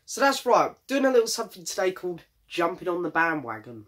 So that's right, doing a little something today called jumping on the bandwagon.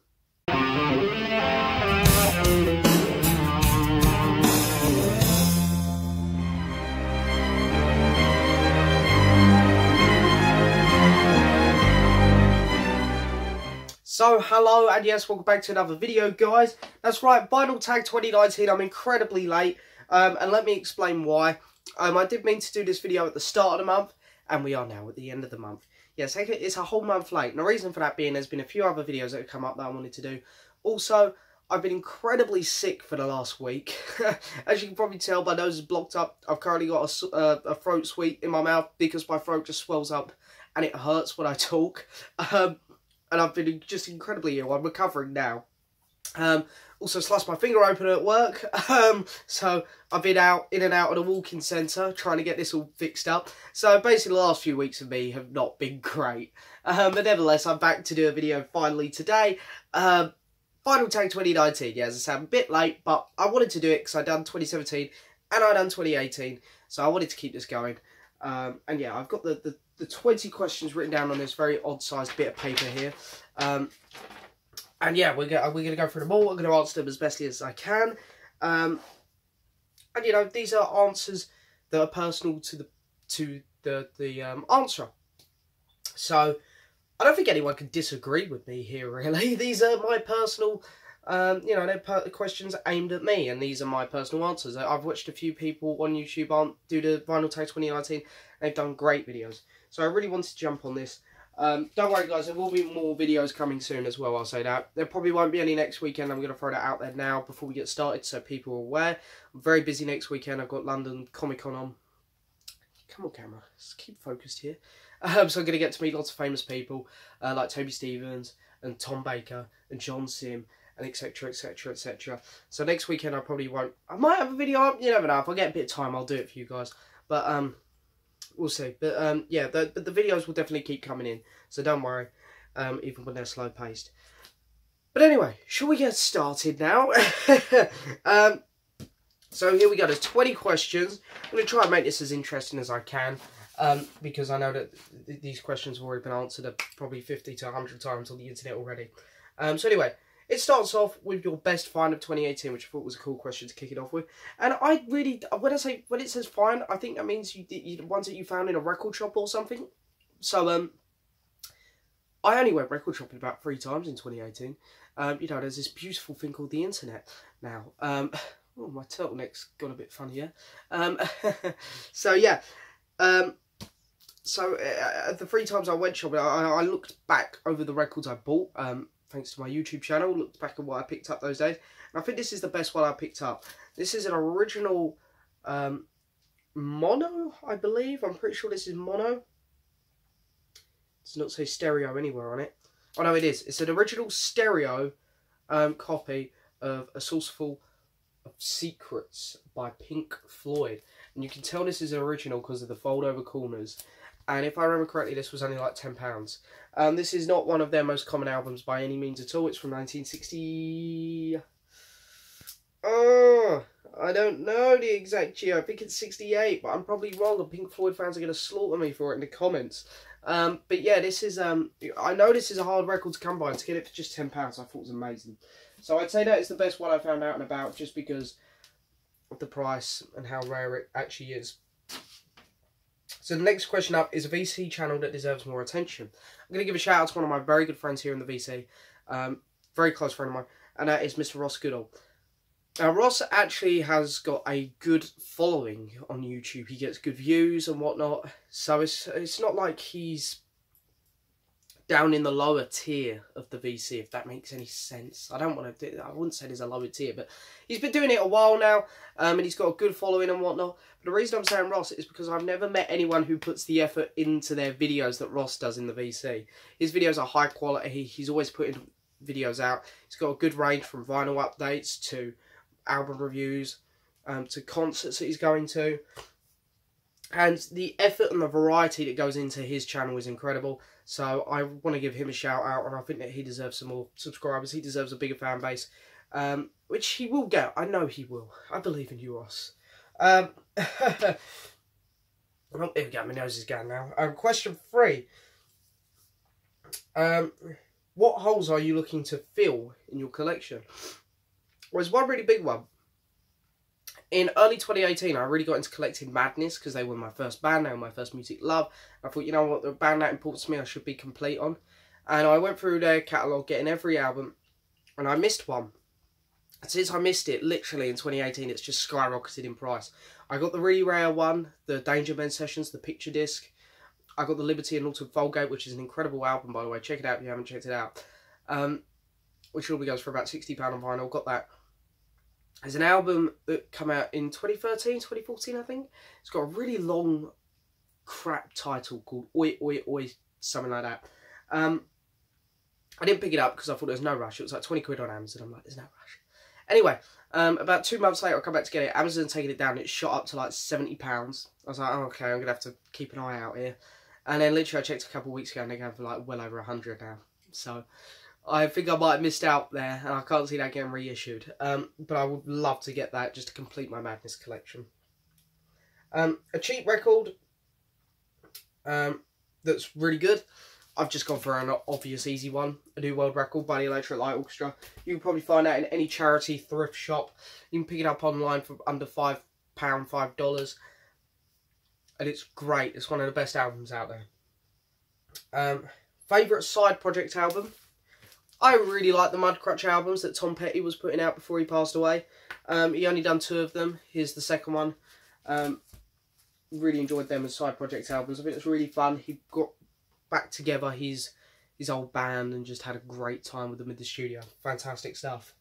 So hello and yes, welcome back to another video, guys. That's right, Vinyl Tag 2019. I'm incredibly late, and let me explain why. I did mean to do this video at the start of the month, and we are now at the end of the month. Yes, it's a whole month late. And the reason for that being, there's been a few other videos that have come up that I wanted to do. Also, I've been incredibly sick for the last week. As you can probably tell, my nose is blocked up. I've currently got a throat sweet in my mouth because my throat just swells up and it hurts when I talk. And I've been just incredibly ill. I'm recovering now. Also sliced my finger open at work. So I've been in and out of the walking centre trying to get this all fixed up. So basically the last few weeks of me have not been great. But nevertheless, I'm back to do a video finally today. Vinyl Tag 2019. Yeah, as I said, I'm a bit late, but I wanted to do it because I done 2017 and I done 2018. So I wanted to keep this going. And yeah, I've got the 20 questions written down on this very odd-sized bit of paper here. And yeah, we're gonna go through them all. I'm gonna answer them as bestly as I can. And you know, these are answers that are personal to the answer. So I don't think anyone can disagree with me here, really. These are my personal, you know, they're questions aimed at me, and these are my personal answers. I've watched a few people on YouTube do the Vinyl Tag 2019. They've done great videos. So I really wanted to jump on this. Don't worry, guys, there will be more videos coming soon as well, I'll say that. There probably won't be any next weekend. I'm going to throw that out there now before we get started so people are aware. I'm very busy next weekend. I've got London Comic Con on. Come on, camera. Let's keep focused here. So I'm going to get to meet lots of famous people like Toby Stephens and Tom Baker and John Sim and etc, etc, etc. So next weekend I probably won't. I might have a video up. You never know. If I get a bit of time, I'll do it for you guys. But we'll see. But yeah, the videos will definitely keep coming in. So don't worry, even when they're slow paced. But anyway, shall we get started now? So here we go. There's 20 questions. I'm going to try and make this as interesting as I can. Because I know that these questions have already been answered probably 50 to 100 times on the internet already. So anyway, it starts off with your best find of 2018, which I thought was a cool question to kick it off with. And I really, when it says find, I think that means you ones that you found in a record shop or something. So I only went record shopping about 3 times in 2018. You know, there's this beautiful thing called the internet now. Oh, my turtleneck's got a bit funnier. So yeah. So the 3 times I went shopping, I looked back over the records I bought, thanks to my YouTube channel, looked back at what I picked up those days, and I think this is the best one I picked up. This is an original mono, I believe. I'm pretty sure this is mono. It does not say stereo anywhere on it. Oh no, it is. It's an original stereo copy of A Saucerful of Secrets by Pink Floyd. And you can tell this is an original because of the fold over corners. And if I remember correctly, this was only like £10. This is not one of their most common albums by any means at all. It's from 1960... Oh, I don't know the exact year. I think it's 68, but I'm probably wrong. And Pink Floyd fans are going to slaughter me for it in the comments. But yeah, this is... I know this is a hard record to come by. And to get it for just £10, I thought was amazing. So I'd say that is the best one I found out and about, just because of the price and how rare it actually is. So the next question up is a VC channel that deserves more attention. I'm going to give a shout out to one of my very good friends here in the VC, very close friend of mine, and that is Mr. Ross Goodall. Now Ross actually has got a good following on YouTube. He gets good views and whatnot, so it's not like he's down in the lower tier of the VC, if that makes any sense. I wouldn't say there's a lower tier, but he's been doing it a while now, and he's got a good following and whatnot. But the reason I'm saying Ross is because I've never met anyone who puts the effort into their videos that Ross does in the VC. His videos are high quality. He's always putting videos out. He's got a good range from vinyl updates to album reviews, to concerts that he's going to. And the effort and the variety that goes into his channel is incredible. So I want to give him a shout out, and I think that he deserves some more subscribers. He deserves a bigger fan base, which he will get. I know he will. I believe in you, Ross. Oh, here we go. My nose is going now. Question 3. What holes are you looking to fill in your collection? Well, there's one really big one. In early 2018, I really got into collecting Madness because they were my first band, they were my first music love. I thought, you know what, the band that important to me, I should be complete on. And I went through their catalogue, getting every album, and I missed one. And since I missed it, literally in 2018, it's just skyrocketed in price. I got the really rare one, the Danger Men Sessions, the picture disc. I got the Liberty and Alton Vulgate, which is an incredible album, by the way. Check it out if you haven't checked it out. Which normally goes for about £60 on vinyl. Got that. There's an album that came out in 2013, 2014, I think. It's got a really long, crap title called Oi, Oi, Oi, something like that. I didn't pick it up because I thought there was no rush. It was like 20 quid on Amazon. I'm like, there's no rush. Anyway, about 2 months later, I come back to get it. Amazon taking it down. It shot up to like £70. I was like, oh, okay, I'm going to have to keep an eye out here. And then literally I checked a couple of weeks ago and they're going for like well over 100 now. So I think I might have missed out there, and I can't see that getting reissued. But I would love to get that just to complete my Madness collection. A cheap record that's really good. I've just gone for an obvious easy one. A New World Record by the Electric Light Orchestra. You can probably find that in any charity thrift shop. You can pick it up online for under £5, $5. And it's great. It's one of the best albums out there. Favourite side project album? I really like the Mudcrutch albums that Tom Petty was putting out before he passed away. He only done 2 of them. Here's the second one. Really enjoyed them as side project albums. I think it's really fun. He got back together his old band and just had a great time with them in the studio. Fantastic stuff.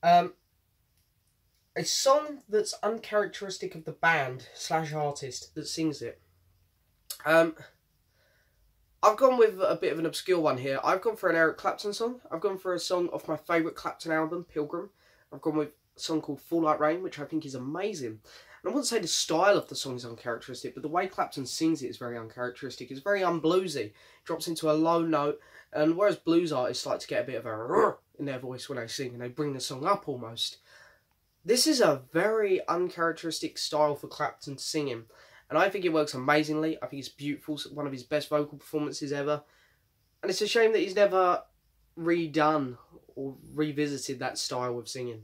A song that's uncharacteristic of the band / artist that sings it. I've gone with a bit of an obscure one here. I've gone for an Eric Clapton song. I've gone for a song off my favourite Clapton album, Pilgrim. I've gone with a song called Fall Like Rain, which I think is amazing. And I wouldn't say the style of the song is uncharacteristic, but the way Clapton sings it is very uncharacteristic. It's very unbluesy. Drops into a low note, and whereas blues artists like to get a bit of a in their voice when they sing, and they bring the song up almost. This is a very uncharacteristic style for Clapton singing. And I think it works amazingly. I think it's beautiful. One of his best vocal performances ever. And it's a shame that he's never redone or revisited that style of singing.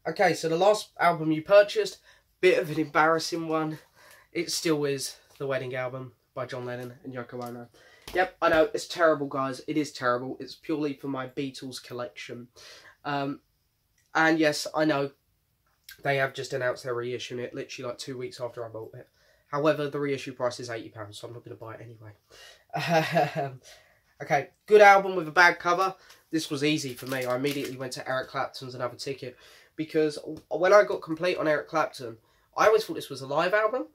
Okay, so the last album you purchased, bit of an embarrassing one. It still is The Wedding Album by John Lennon and Yoko Ono. Yep, I know, it's terrible, guys. It is terrible. It's purely for my Beatles collection. And yes, I know, they have just announced they're reissuing it literally like 2 weeks after I bought it. However, the reissue price is £80, so I'm not going to buy it anyway. Okay, good album with a bad cover. This was easy for me. I immediately went to Eric Clapton's Another Ticket. Because when I got complete on Eric Clapton, I always thought this was a live album.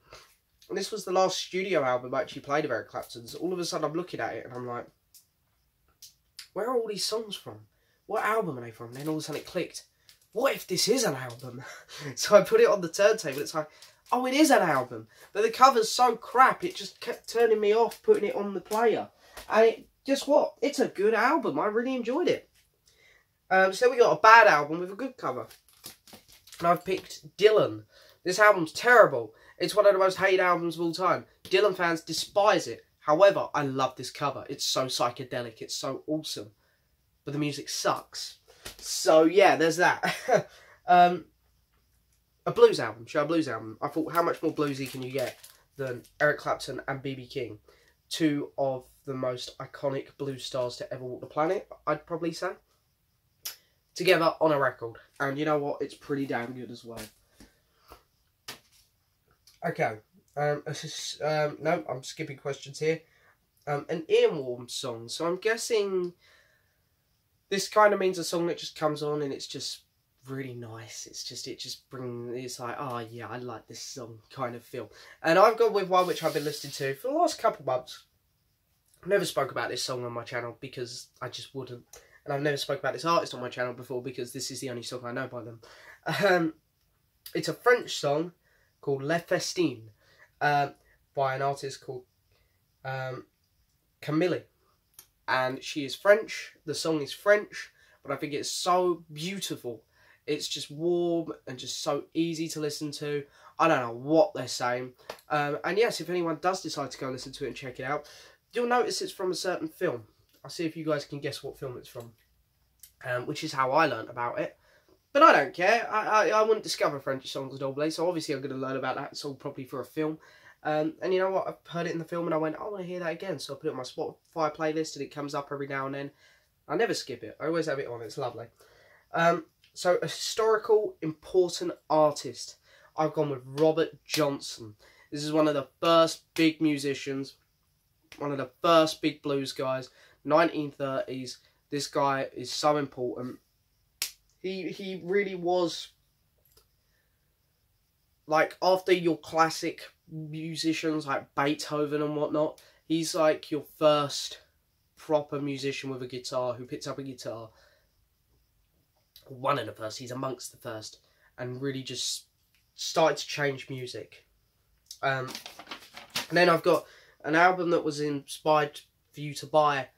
And this was the last studio album I actually played of Eric Clapton's. All of a sudden I'm looking at it and I'm like, where are all these songs from? What album are they from? And then all of a sudden it clicked. What if this is an album? So I put it on the turntable. It's like, oh, it is an album. But the cover's so crap, it just kept turning me off putting it on the player. And guess what? It's a good album. I really enjoyed it. So we got a bad album with a good cover. And I've picked Dylan. This album's terrible. It's one of the most hated albums of all time. Dylan fans despise it. However, I love this cover. It's so psychedelic. It's so awesome. But the music sucks. So, yeah, there's that. A blues album. Show a blues album. I thought, how much more bluesy can you get than Eric Clapton and B.B. King? 2 of the most iconic blues stars to ever walk the planet, I'd probably say. Together on a record. And you know what? It's pretty damn good as well. Okay. No, I'm skipping questions here. An earworm song. So I'm guessing this kind of means a song that just comes on and it's just really nice. It's like, oh yeah, I like this song kind of feel. And I've gone with one which I've been listening to for the last couple of months. I've never spoke about this song on my channel because I just wouldn't. And I've never spoke about this artist on my channel before because this is the only song I know by them. It's a French song called Le Festin by an artist called Camille. And she is French. The song is French, but I think it's so beautiful. It's just warm and just so easy to listen to. I don't know what they're saying. And yes, if anyone does decide to go listen to it and check it out, you'll notice it's from a certain film. I'll see if you guys can guess what film it's from, which is how I learnt about it. But I don't care. I wouldn't discover French songs normally, so obviously I'm going to learn about that song probably for a film. And you know what? I've heard it in the film and I went, I want to hear that again. So I put it on my Spotify playlist and it comes up every now and then. I never skip it. I always have it on. It's lovely. So a historical, important artist. I've gone with Robert Johnson. This is one of the first big musicians. One of the first big blues guys. 1930s. This guy is so important. He really was, like, after your classic musicians like Beethoven and whatnot, he's like your first proper musician with a guitar who picks up a guitar. One of the first, he's amongst the first, and really just started to change music. And then I've got an album that was inspired for you to buy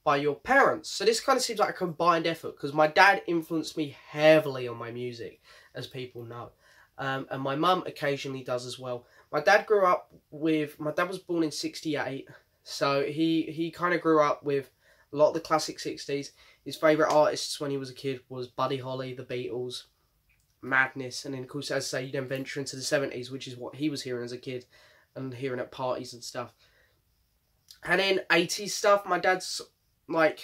by your parents. So this kind of seems like a combined effort, because my dad influenced me heavily on my music, as people know. And my mum occasionally does as well. My dad grew up with, my dad was born in 68, so he kind of grew up with a lot of the classic 60s. His favourite artists when he was a kid was Buddy Holly, the Beatles, Madness, and then of course, as I say, you then venture into the 70s, which is what he was hearing as a kid, and hearing at parties and stuff. And then 80s stuff, my dad's like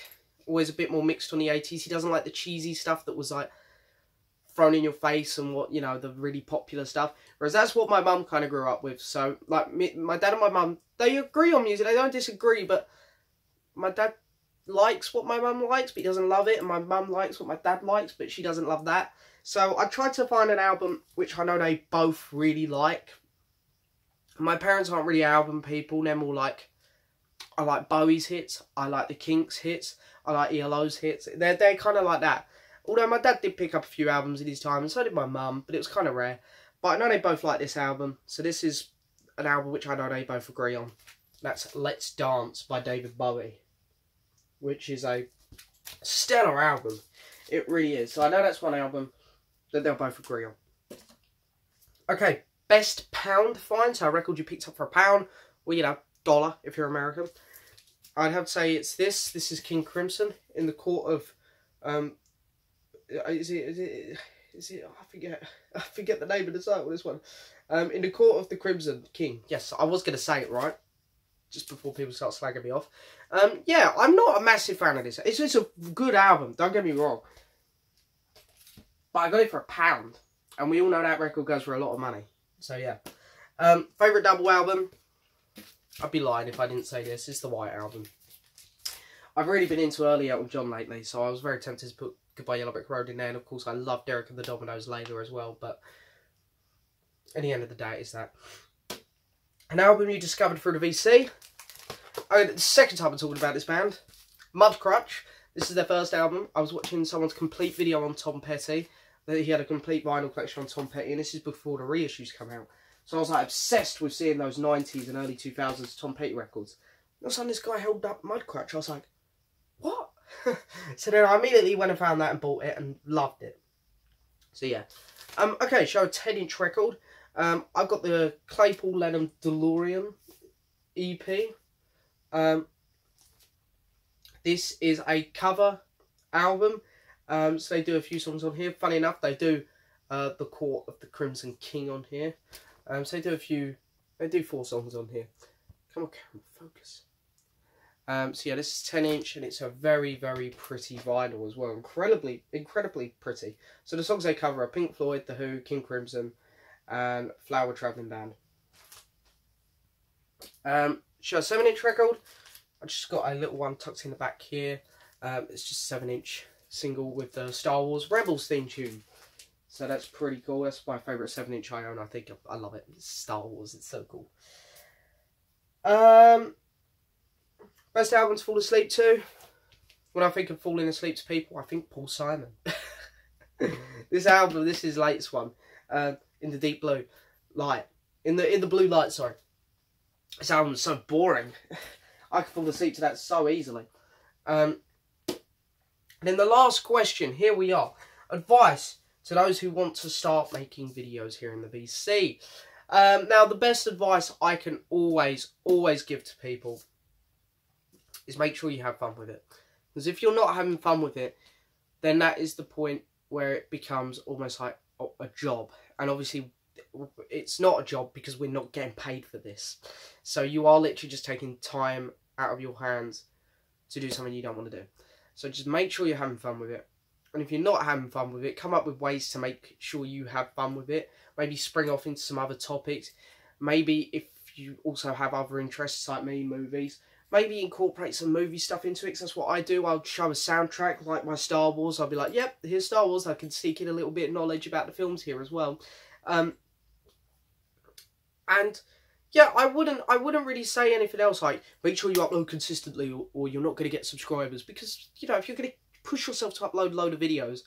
always a bit more mixed on the 80s. He doesn't like the cheesy stuff that was like thrown in your face and what, you know, the really popular stuff. Whereas that's what my mum kind of grew up with. So like my dad and my mum, they agree on music. They don't disagree, but my dad likes what my mum likes, but he doesn't love it. And my mum likes what my dad likes, but she doesn't love that. So I tried to find an album which I know they both really like. My parents aren't really album people. They're more like, I like Bowie's hits, I like the Kinks hits, I like ELO's hits. They're kind of like that. Although my dad did pick up a few albums in his time, and so did my mum, but it was kind of rare. But I know they both like this album, so this is an album which I know they both agree on. That's Let's Dance by David Bowie, which is a stellar album. It really is. So I know that's one album that they'll both agree on. Okay, best pound find, so a record you picked up for £1, well, you know, dollar if you're American. I'd have to say it's this. This is King Crimson in the court of, is it? I forget the name of the title. This one, in the court of the Crimson King. Yes, I was going to say it right, just before people start slagging me off. Yeah, I'm not a massive fan of this. It's a good album. Don't get me wrong, but I got it for £1, and we all know that record goes for a lot of money. So yeah, favorite double album. I'd be lying if I didn't say this. It's the White Album. I've really been into early Elton John lately, so I was very tempted to put Goodbye Yellow Brick Road in there. And of course, I love Derek and the Dominoes later as well. But at the end of the day, it's that. An album you discovered through the VC. The second time I'm talking about this band. Mudcrutch. This is their first album. I was watching someone's complete video on Tom Petty. That he had a complete vinyl collection on Tom Petty. And this is before the reissues come out. So I was like obsessed with seeing those 90s and early 2000s Tom Petty records. And all of a sudden this guy held up Mudcrutch. I was like, what? So then I immediately went and found that and bought it and loved it. So yeah. Okay, show a 10-inch record. I've got the Claypool Lennon DeLorean EP. This is a cover album. So they do a few songs on here. Funny enough, they do The Court of the Crimson King on here. So they do 4 songs on here. Come on, camera, focus. So yeah, this is 10-inch, and it's a very, very pretty vinyl as well. Incredibly pretty. So the songs they cover are Pink Floyd, The Who, King Crimson, and Flower Travelling Band. Show a 7-inch record. I just got a little one tucked in the back here. It's just a 7-inch single with the Star Wars Rebels theme tune. So that's pretty cool. That's my favourite 7-inch I own. I think I love it. It's Star Wars. It's so cool. Best album to fall asleep to. When I think of falling asleep to people, I think Paul Simon. This album, this is his latest one. In the Deep Blue Light. In the Blue Light, sorry. This album is so boring. I could fall asleep to that so easily. And then the last question. Here we are. Advice to those who want to start making videos here in the VC. Now, the best advice I can always give to people is make sure you have fun with it. Because if you're not having fun with it, then that is the point where it becomes almost like a job. And obviously, it's not a job because we're not getting paid for this. So you are literally just taking time out of your hands to do something you don't want to do. So just make sure you're having fun with it. And if you're not having fun with it, come up with ways to make sure you have fun with it. Maybe spring off into some other topics. Maybe if you also have other interests like me, movies, maybe incorporate some movie stuff into it, because that's what I do. I'll show a soundtrack like my Star Wars. I'll be like, yep, here's Star Wars. I can sneak in a little bit of knowledge about the films here as well. And yeah, I wouldn't really say anything else like make sure you upload consistently or you're not going to get subscribers, because, you know, if you're going to push yourself to upload a load of videos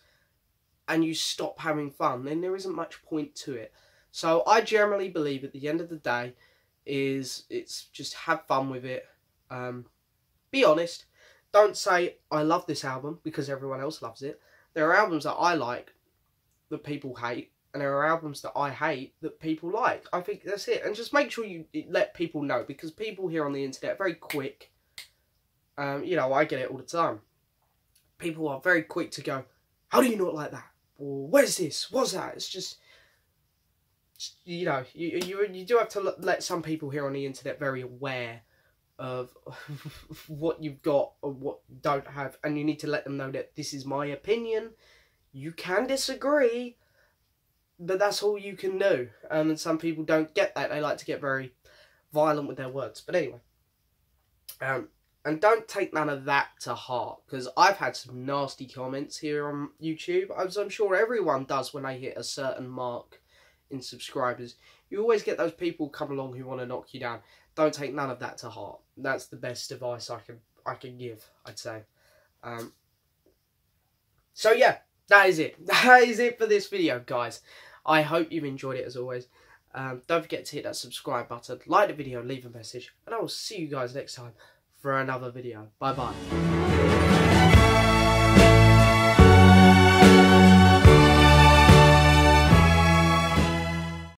and you stop having fun, then there isn't much point to it. So I generally believe at the end of the day it's just have fun with it. Be honest. Don't say I love this album because everyone else loves it. There are albums that I like that people hate, and there are albums that I hate that people like. I think that's it. And just make sure you let people know, because people here on the internet are very quick. You know, I get it all the time. People are very quick to go, how do you not like that? Or where's this? What's that? It's just you know, you do have to let some people here on the internet very aware of what you've got or what you don't have, and you need to let them know that this is my opinion. You can disagree, but that's all you can do. And some people don't get that. They like to get very violent with their words. But anyway, and don't take none of that to heart, because I've had some nasty comments here on YouTube, as I'm sure everyone does when they hit a certain mark in subscribers. You always get those people come along who want to knock you down. Don't take none of that to heart. That's the best advice I can give, I'd say. So yeah, that is it. That is it for this video, guys. I hope you've enjoyed it as always. Don't forget to hit that subscribe button, like the video, leave a message, and I will see you guys next time for another video. Bye bye.